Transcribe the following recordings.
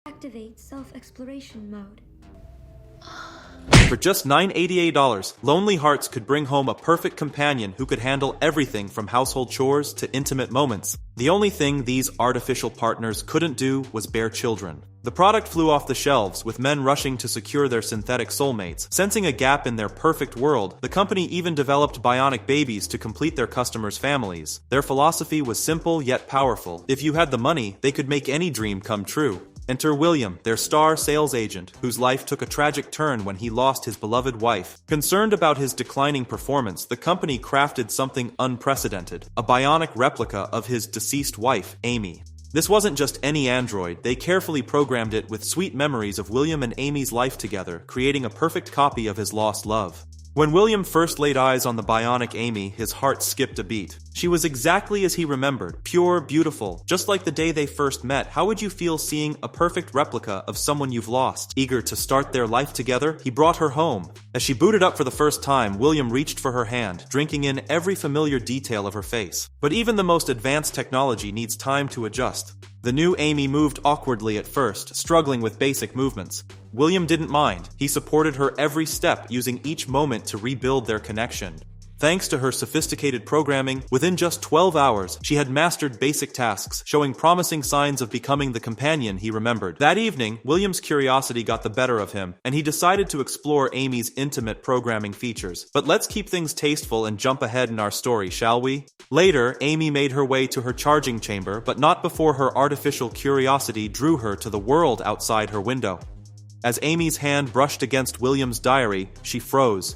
Activate self-exploration mode. For just $988, Lonely Hearts could bring home a perfect companion who could handle everything from household chores to intimate moments. The only thing these artificial partners couldn't do was bear children. The product flew off the shelves, with men rushing to secure their synthetic soulmates. Sensing a gap in their perfect world, the company even developed bionic babies to complete their customers' families. Their philosophy was simple yet powerful. If you had the money, they could make any dream come true. Enter William, their star sales agent, whose life took a tragic turn when he lost his beloved wife. Concerned about his declining performance, the company crafted something unprecedented, a bionic replica of his deceased wife, Amy. This wasn't just any android, they carefully programmed it with sweet memories of William and Amy's life together, creating a perfect copy of his lost love. When William first laid eyes on the bionic Amy, his heart skipped a beat. She was exactly as he remembered, pure, beautiful, just like the day they first met. How would you feel seeing a perfect replica of someone you've lost? Eager to start their life together, he brought her home. As she booted up for the first time, William reached for her hand, drinking in every familiar detail of her face. But even the most advanced technology needs time to adjust. The new Amy moved awkwardly at first, struggling with basic movements. William didn't mind. He supported her every step, using each moment to rebuild their connection. Thanks to her sophisticated programming, within just 12 hours, she had mastered basic tasks, showing promising signs of becoming the companion he remembered. That evening, William's curiosity got the better of him, and he decided to explore Amy's intimate programming features. But let's keep things tasteful and jump ahead in our story, shall we? Later, Amy made her way to her charging chamber, but not before her artificial curiosity drew her to the world outside her window. As Amy's hand brushed against William's diary, she froze.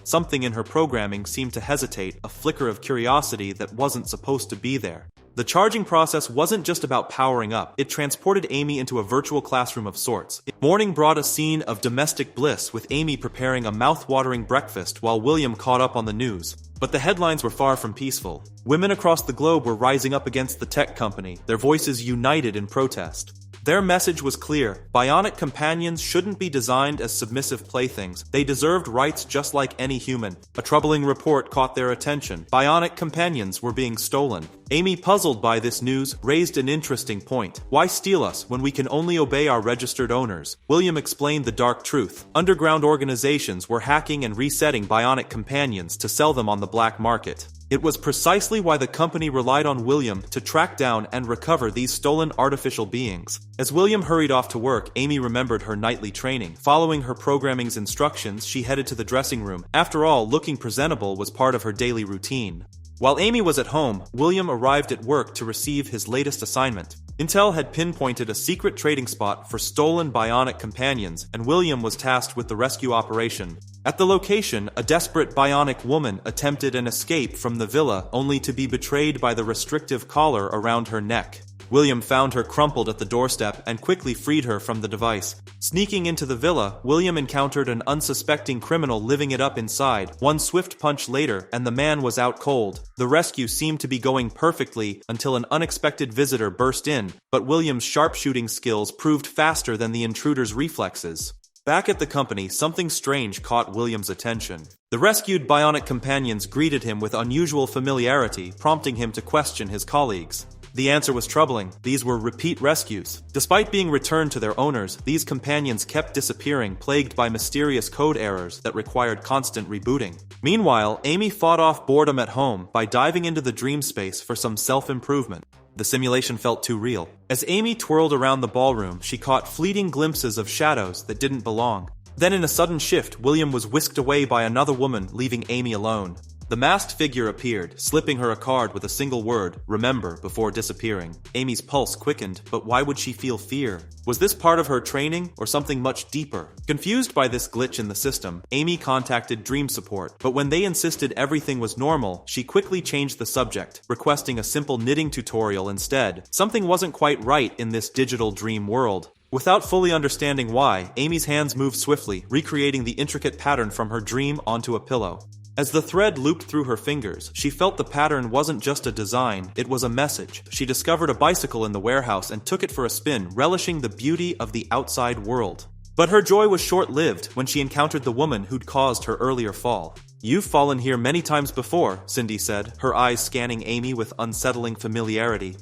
Something in her programming seemed to hesitate, a flicker of curiosity that wasn't supposed to be there. The charging process wasn't just about powering up, it transported Amy into a virtual classroom of sorts. Morning brought a scene of domestic bliss, with Amy preparing a mouth-watering breakfast while William caught up on the news. But the headlines were far from peaceful. Women across the globe were rising up against the tech company, their voices united in protest. Their message was clear: bionic companions shouldn't be designed as submissive playthings. They deserved rights just like any human. A troubling report caught their attention. Bionic companions were being stolen. Amy, puzzled by this news, raised an interesting point. Why steal us when we can only obey our registered owners? William explained the dark truth. Underground organizations were hacking and resetting bionic companions to sell them on the black market. It was precisely why the company relied on William to track down and recover these stolen artificial beings. As William hurried off to work, Amy remembered her nightly training. Following her programming's instructions, she headed to the dressing room. After all, looking presentable was part of her daily routine. While Amy was at home, William arrived at work to receive his latest assignment. Intel had pinpointed a secret trading spot for stolen bionic companions, and William was tasked with the rescue operation. At the location, a desperate bionic woman attempted an escape from the villa, only to be betrayed by the restrictive collar around her neck. William found her crumpled at the doorstep and quickly freed her from the device. Sneaking into the villa, William encountered an unsuspecting criminal living it up inside. One swift punch later, and the man was out cold. The rescue seemed to be going perfectly until an unexpected visitor burst in, but William's sharpshooting skills proved faster than the intruder's reflexes. Back at the company, something strange caught William's attention. The rescued bionic companions greeted him with unusual familiarity, prompting him to question his colleagues. The answer was troubling. These were repeat rescues. Despite being returned to their owners, these companions kept disappearing, plagued by mysterious code errors that required constant rebooting. Meanwhile, Amy fought off boredom at home by diving into the dream space for some self-improvement. The simulation felt too real. As Amy twirled around the ballroom, she caught fleeting glimpses of shadows that didn't belong. Then in a sudden shift, William was whisked away by another woman, leaving Amy alone. The masked figure appeared, slipping her a card with a single word, "Remember," before disappearing. Amy's pulse quickened, but why would she feel fear? Was this part of her training, or something much deeper? Confused by this glitch in the system, Amy contacted Dream Support, but when they insisted everything was normal, she quickly changed the subject, requesting a simple knitting tutorial instead. Something wasn't quite right in this digital dream world. Without fully understanding why, Amy's hands moved swiftly, recreating the intricate pattern from her dream onto a pillow. As the thread looped through her fingers, she felt the pattern wasn't just a design, it was a message. She discovered a bicycle in the warehouse and took it for a spin, relishing the beauty of the outside world. But her joy was short-lived when she encountered the woman who'd caused her earlier fall. "You've fallen here many times before," Cindy said, her eyes scanning Amy with unsettling familiarity.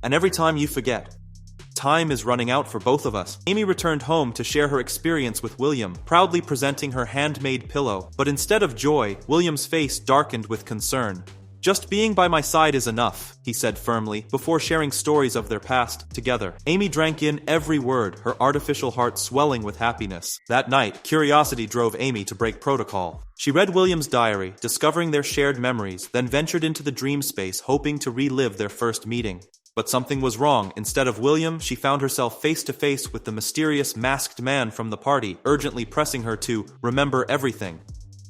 "And every time you forget." time is running out for both of us. Amy returned home to share her experience with William, proudly presenting her handmade pillow. But instead of joy, William's face darkened with concern. "Just being by my side is enough," he said firmly, before sharing stories of their past together. Amy drank in every word, her artificial heart swelling with happiness. That night, curiosity drove Amy to break protocol. She read William's diary, discovering their shared memories, then ventured into the dream space, hoping to relive their first meeting. But something was wrong. Instead of William, she found herself face to face with the mysterious masked man from the party, urgently pressing her to remember everything.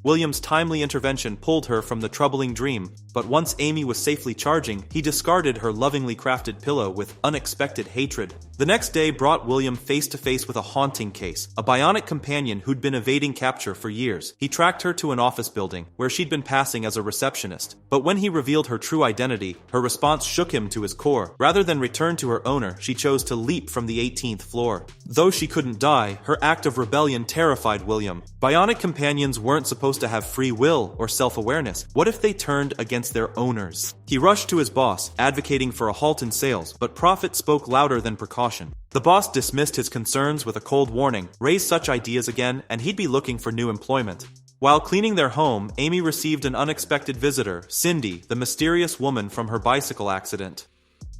William's timely intervention pulled her from the troubling dream, but once Amy was safely charging, he discarded her lovingly crafted pillow with unexpected hatred. The next day brought William face to face with a haunting case, a bionic companion who'd been evading capture for years. He tracked her to an office building, where she'd been passing as a receptionist. But when he revealed her true identity, her response shook him to his core. Rather than return to her owner, she chose to leap from the 18th floor. Though she couldn't die, her act of rebellion terrified William. Bionic companions weren't supposed to have free will or self-awareness. What if they turned against their owners? He rushed to his boss, advocating for a halt in sales, but profit spoke louder than precaution. The boss dismissed his concerns with a cold warning: raise such ideas again, and he'd be looking for new employment. While cleaning their home, Amy received an unexpected visitor, Cindy, the mysterious woman from her bicycle accident.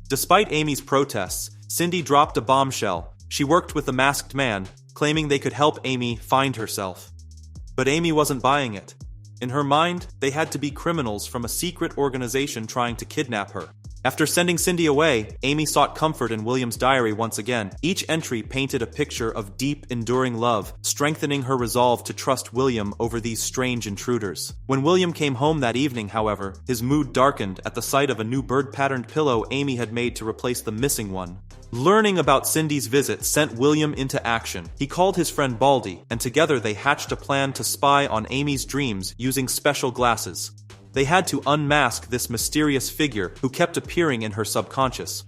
Despite Amy's protests, Cindy dropped a bombshell. She worked with the masked man, claiming they could help Amy find herself. But Amy wasn't buying it. In her mind, they had to be criminals from a secret organization trying to kidnap her. After sending Cindy away, Amy sought comfort in William's diary once again. Each entry painted a picture of deep, enduring love, strengthening her resolve to trust William over these strange intruders. When William came home that evening, however, his mood darkened at the sight of a new bird-patterned pillow Amy had made to replace the missing one. Learning about Cindy's visit sent William into action. He called his friend Baldy, and together they hatched a plan to spy on Amy's dreams using special glasses. They had to unmask this mysterious figure who kept appearing in her subconscious.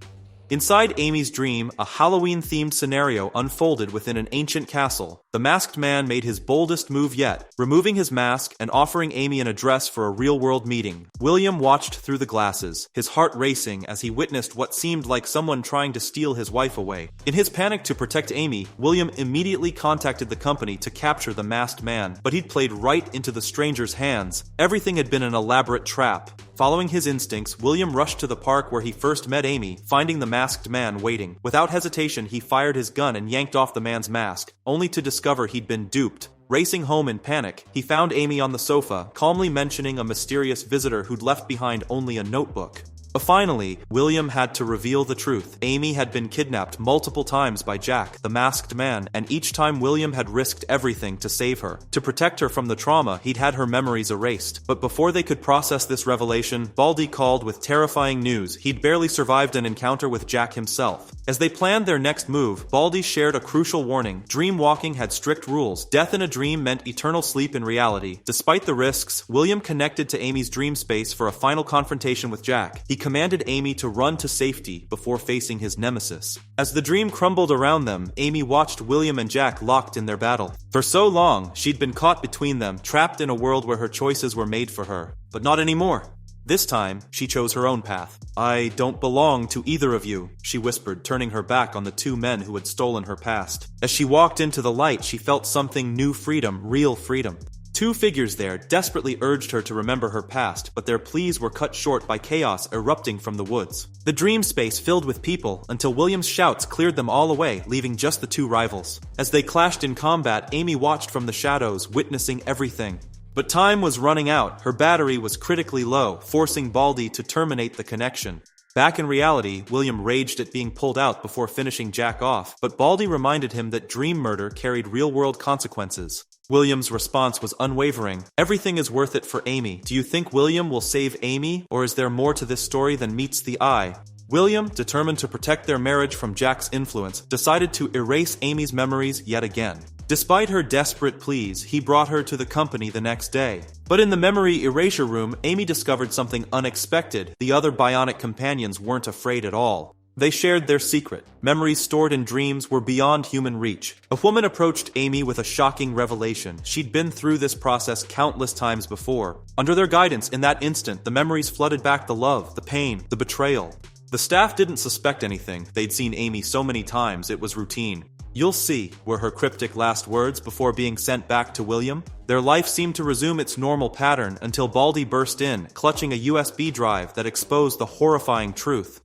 Inside Amy's dream, a Halloween-themed scenario unfolded within an ancient castle. The masked man made his boldest move yet, removing his mask and offering Amy an address for a real-world meeting. William watched through the glasses, his heart racing as he witnessed what seemed like someone trying to steal his wife away. In his panic to protect Amy, William immediately contacted the company to capture the masked man, but he'd played right into the stranger's hands. Everything had been an elaborate trap. Following his instincts, William rushed to the park where he first met Amy, finding the masked man waiting. Without hesitation, he fired his gun and yanked off the man's mask, only to discover he'd been duped. Racing home in panic, he found Amy on the sofa, calmly mentioning a mysterious visitor who'd left behind only a notebook. But finally, William had to reveal the truth. Amy had been kidnapped multiple times by Jack, the masked man, and each time William had risked everything to save her. To protect her from the trauma, he'd had her memories erased. But before they could process this revelation, Baldy called with terrifying news. He'd barely survived an encounter with Jack himself. As they planned their next move, Baldy shared a crucial warning. Dream walking had strict rules. Death in a dream meant eternal sleep in reality. Despite the risks, William connected to Amy's dream space for a final confrontation with Jack. He commanded Amy to run to safety before facing his nemesis. As the dream crumbled around them, Amy watched William and Jack locked in their battle. For so long, she'd been caught between them, trapped in a world where her choices were made for her. But not anymore. This time, she chose her own path. "I don't belong to either of you," she whispered, turning her back on the two men who had stolen her past. As she walked into the light, she felt something: new freedom, real freedom. Two figures there desperately urged her to remember her past, but their pleas were cut short by chaos erupting from the woods. The dream space filled with people until William's shouts cleared them all away, leaving just the two rivals. As they clashed in combat, Amy watched from the shadows, witnessing everything. But time was running out. Her battery was critically low, forcing Baldy to terminate the connection. Back in reality, William raged at being pulled out before finishing Jack off, but Baldy reminded him that dream murder carried real-world consequences. William's response was unwavering. "Everything is worth it for Amy. Do you think William will save Amy, or is there more to this story than meets the eye?" William, determined to protect their marriage from Jack's influence, decided to erase Amy's memories yet again. Despite her desperate pleas, he brought her to the company the next day. But in the memory erasure room, Amy discovered something unexpected. The other bionic companions weren't afraid at all. They shared their secret. Memories stored in dreams were beyond human reach. A woman approached Amy with a shocking revelation. She'd been through this process countless times before. Under their guidance, in that instant, the memories flooded back the love, the pain, the betrayal. The staff didn't suspect anything. They'd seen Amy so many times, it was routine. "You'll see," were her cryptic last words before being sent back to William. Their life seemed to resume its normal pattern until Baldy burst in, clutching a USB drive that exposed the horrifying truth.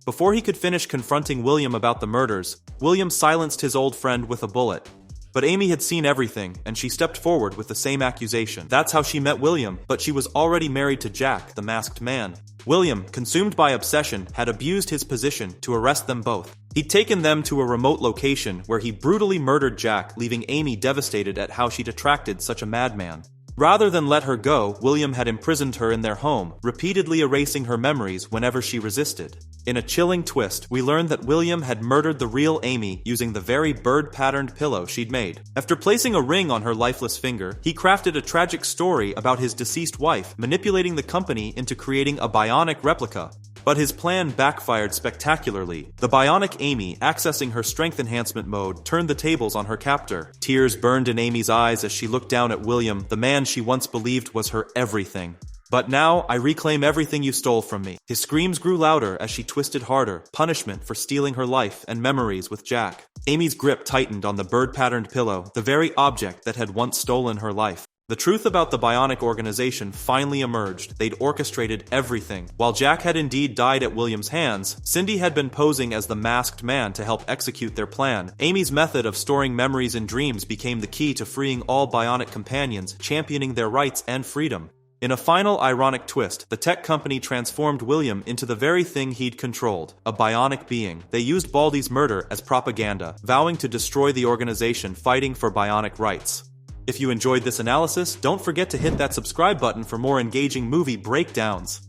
Before he could finish confronting William about the murders, William silenced his old friend with a bullet. But Amy had seen everything, and she stepped forward with the same accusation. That's how she met William, but she was already married to Jack, the masked man. William, consumed by obsession, had abused his position to arrest them both. He'd taken them to a remote location where he brutally murdered Jack, leaving Amy devastated at how she'd attracted such a madman. Rather than let her go, William had imprisoned her in their home, repeatedly erasing her memories whenever she resisted. In a chilling twist, we learned that William had murdered the real Amy using the very bird-patterned pillow she'd made. After placing a ring on her lifeless finger, he crafted a tragic story about his deceased wife, manipulating the company into creating a bionic replica. But his plan backfired spectacularly. The bionic Amy, accessing her strength enhancement mode, turned the tables on her captor. Tears burned in Amy's eyes as she looked down at William, the man she once believed was her everything. "But now, I reclaim everything you stole from me." His screams grew louder as she twisted harder, punishment for stealing her life and memories with Jack. Amy's grip tightened on the bird-patterned pillow, the very object that had once stolen her life. The truth about the Bionic organization finally emerged. They'd orchestrated everything. While Jack had indeed died at William's hands, Cindy had been posing as the masked man to help execute their plan. Amy's method of storing memories in dreams became the key to freeing all Bionic companions, championing their rights and freedom. In a final ironic twist, the tech company transformed William into the very thing he'd controlled, a bionic being. They used Baldy's murder as propaganda, vowing to destroy the organization fighting for bionic rights. If you enjoyed this analysis, don't forget to hit that subscribe button for more engaging movie breakdowns.